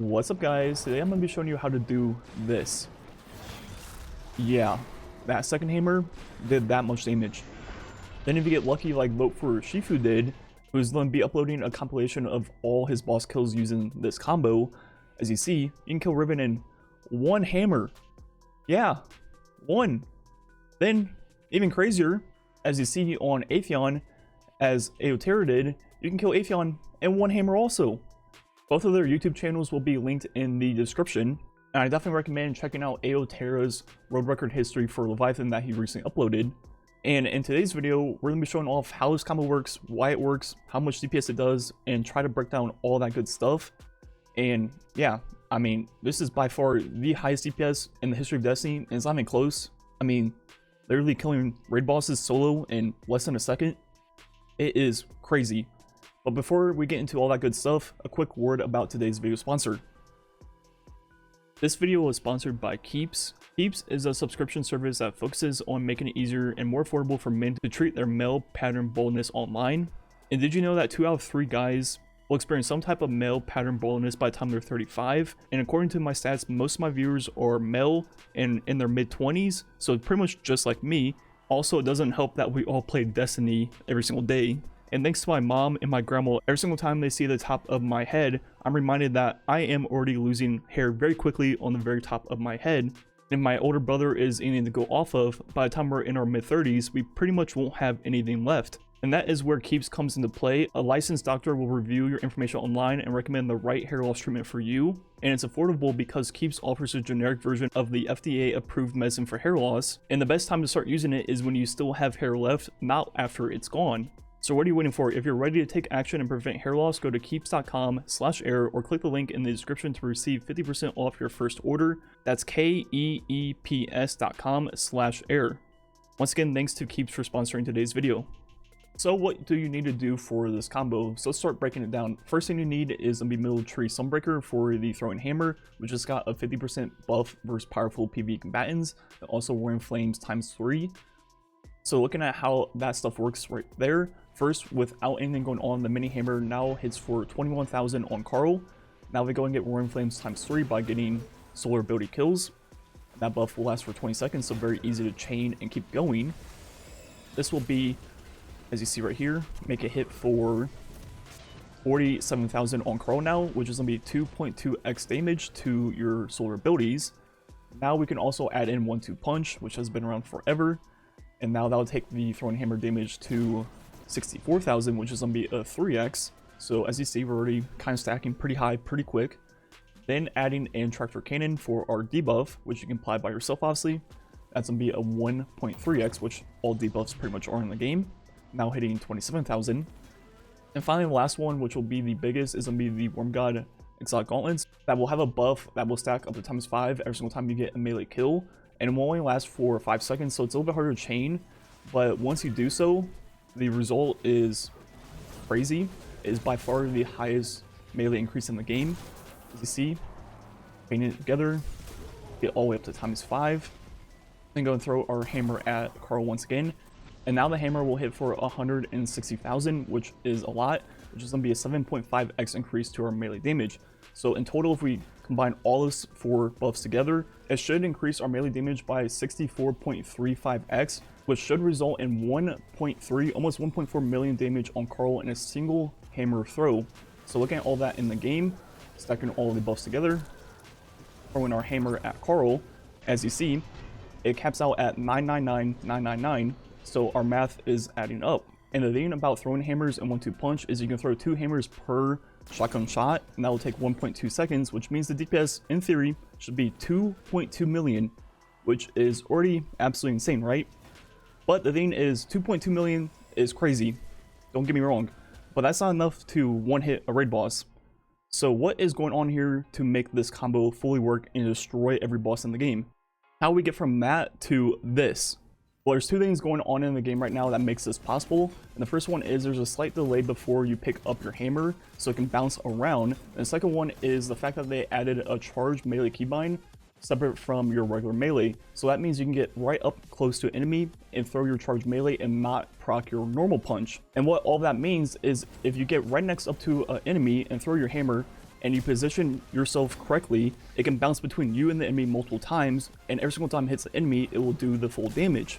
What's up, guys? Today I'm going to be showing you how to do this. Yeah, that second hammer did that much damage. Then if you get lucky like Vote for Shifu did, who's going to be uploading a compilation of all his boss kills using this combo, as you see, you can kill Riven in one hammer. Yeah, one. Then, even crazier, as you see on Atheon, as Ehroar did, you can kill Atheon in one hammer also. Both of their YouTube channels will be linked in the description, and I definitely recommend checking out Ehroar's world record history for Leviathan that he recently uploaded. And in today's video, we're going to be showing off how this combo works, why it works, how much DPS it does, and try to break down all that good stuff. And yeah, I mean, this is by far the highest DPS in the history of Destiny, and it's not even close. I mean, literally killing raid bosses solo in less than a second. It is crazy. But before we get into all that good stuff, a quick word about today's video sponsor. This video is sponsored by Keeps. Keeps is a subscription service that focuses on making it easier and more affordable for men to treat their male pattern baldness online. And did you know that 2 out of 3 guys will experience some type of male pattern baldness by the time they're 35? And according to my stats, most of my viewers are male and in their mid-20s, so pretty much just like me. Also, it doesn't help that we all play Destiny every single day. And thanks to my mom and my grandma, every single time they see the top of my head, I'm reminded that I am already losing hair very quickly on the very top of my head. And my older brother is anything to go off of. By the time we're in our mid-30s, we pretty much won't have anything left. And that is where Keeps comes into play. A licensed doctor will review your information online and recommend the right hair loss treatment for you. And it's affordable because Keeps offers a generic version of the FDA approved medicine for hair loss. And the best time to start using it is when you still have hair left, not after it's gone. So what are you waiting for? If you're ready to take action and prevent hair loss, go to keeps.com/air or click the link in the description to receive 50% off your first order. That's keeps.com/air. Once again, thanks to Keeps for sponsoring today's video. So what do you need to do for this combo? So let's start breaking it down. First thing you need is a Middle Tree Sunbreaker for the throwing hammer, which has got a 50% buff versus powerful PvE combatants, and also Roaring Flames ×3. So looking at how that stuff works right there, first, without anything going on, the mini hammer now hits for 21,000 on Carl. Now we go and get Roaring Flames ×3 by getting solar ability kills. That buff will last for 20 seconds, so very easy to chain and keep going. This will be, as you see right here, make a hit for 47,000 on Carl now, which is going to be 2.2x damage to your solar abilities. Now we can also add in 1-2 punch, which has been around forever. And now that'll take the throwing hammer damage to 64,000, which is going to be a 3x. So as you see, we're already kind of stacking pretty high, pretty quick. Then adding in Tractor Cannon for our debuff, which you can apply by yourself, obviously. That's going to be a 1.3x, which all debuffs pretty much are in the game. Now hitting 27,000. And finally, the last one, which will be the biggest, is going to be the Worm God Exotic Gauntlets. That will have a buff that will stack up to ×5 every single time you get a melee kill. And it will only last for 5 seconds, so it's a little bit harder to chain. But once you do so, the result is crazy. It is by far the highest melee increase in the game. As you see, chaining it together, get all the way up to ×5. Then go and throw our hammer at Carl once again. And now the hammer will hit for 160,000, which is a lot, which is going to be a 7.5x increase to our melee damage. So in total, if we combine all this 4 buffs together, it should increase our melee damage by 64.35x, which should result in 1.3, almost 1.4 million damage on Carl in a single hammer throw. So looking at all that in the game, stacking all the buffs together, throwing our hammer at Carl, as you see, it caps out at 999,999. So our math is adding up. And the thing about throwing hammers and 1-2 punch is you can throw 2 hammers per shotgun shot, and that will take 1.2 seconds, which means the DPS, in theory, should be 2.2 million, which is already absolutely insane, right? But the thing is, 2.2 million is crazy, don't get me wrong, but that's not enough to one-hit a raid boss. So what is going on here to make this combo fully work and destroy every boss in the game? How we get from that to this? Well, there's 2 things going on in the game right now that makes this possible. And the first one is there's a slight delay before you pick up your hammer, so it can bounce around. And the second one is the fact that they added a charged melee keybind separate from your regular melee. So that means you can get right up close to an enemy and throw your charged melee and not proc your normal punch. And what all that means is if you get right next up to an enemy and throw your hammer, and you position yourself correctly, it can bounce between you and the enemy multiple times, and every single time it hits the enemy, it will do the full damage.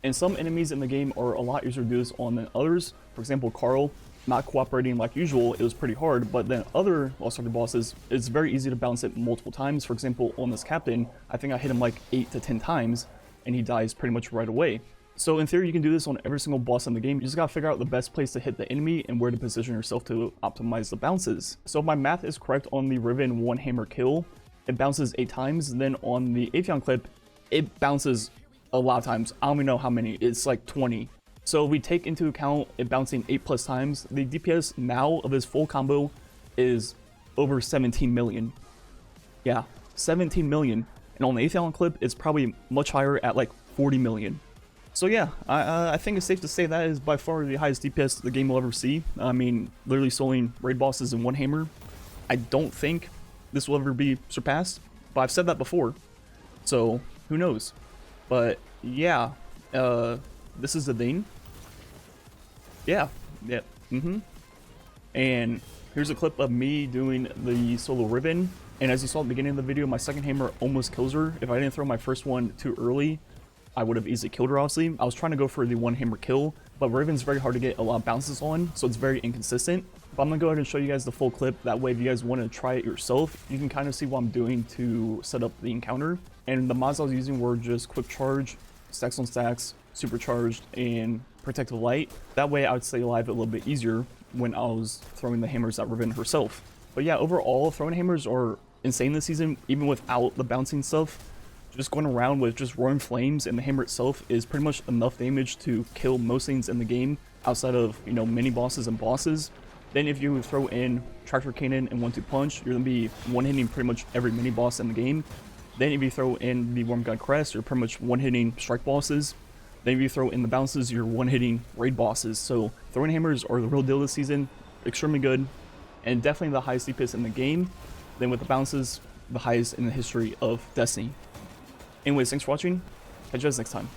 And some enemies in the game are a lot easier to do this on than others. For example, Carl, not cooperating like usual, it was pretty hard, but then other Lost Ark bosses, it's very easy to bounce it multiple times. For example, on this captain, I think I hit him like 8 to 10 times, and he dies pretty much right away. So in theory, you can do this on every single boss in the game. You just gotta figure out the best place to hit the enemy and where to position yourself to optimize the bounces. So if my math is correct on the Riven one hammer kill, it bounces 8 times. Then on the Atheon clip, it bounces a lot of times. I don't even know how many, it's like 20. So if we take into account it bouncing 8+ times, the DPS now of this full combo is over 17 million. Yeah, 17 million. And on the Atheon clip, it's probably much higher at like 40 million. So yeah, I think it's safe to say that is by far the highest DPS the game will ever see. I mean, literally soloing raid bosses in one hammer. I don't think this will ever be surpassed, but I've said that before. So who knows? But yeah, this is the Dane. Yeah, and here's a clip of me doing the solo Riven. And as you saw at the beginning of the video, my second hammer almost kills her. If I didn't throw my first one too early, I would have easily killed her, obviously. I was trying to go for the one hammer kill, but Riven's very hard to get a lot of bounces on, so it's very inconsistent. But I'm gonna go ahead and show you guys the full clip. That way, if you guys want to try it yourself, you can kind of see what I'm doing to set up the encounter. And the mods I was using were just quick charge, stacks on stacks, supercharged, and protective light. That way I would stay alive a little bit easier when I was throwing the hammers at Riven herself. But yeah, overall, throwing hammers are insane this season, even without the bouncing stuff. Just going around with just roaring flames and the hammer itself is pretty much enough damage to kill most things in the game outside of, you know, mini bosses and bosses. Then if you throw in tractor cannon and 1-2 punch, you're gonna be one-hitting pretty much every mini boss in the game. Then if you throw in the Worm God Crest, you're pretty much one-hitting strike bosses. Then if you throw in the bounces, you're one-hitting raid bosses. So throwing hammers are the real deal this season. Extremely good, and definitely the highest DPS in the game. Then with the bounces, the highest in the history of Destiny. Anyways, thanks for watching. Catch you guys next time.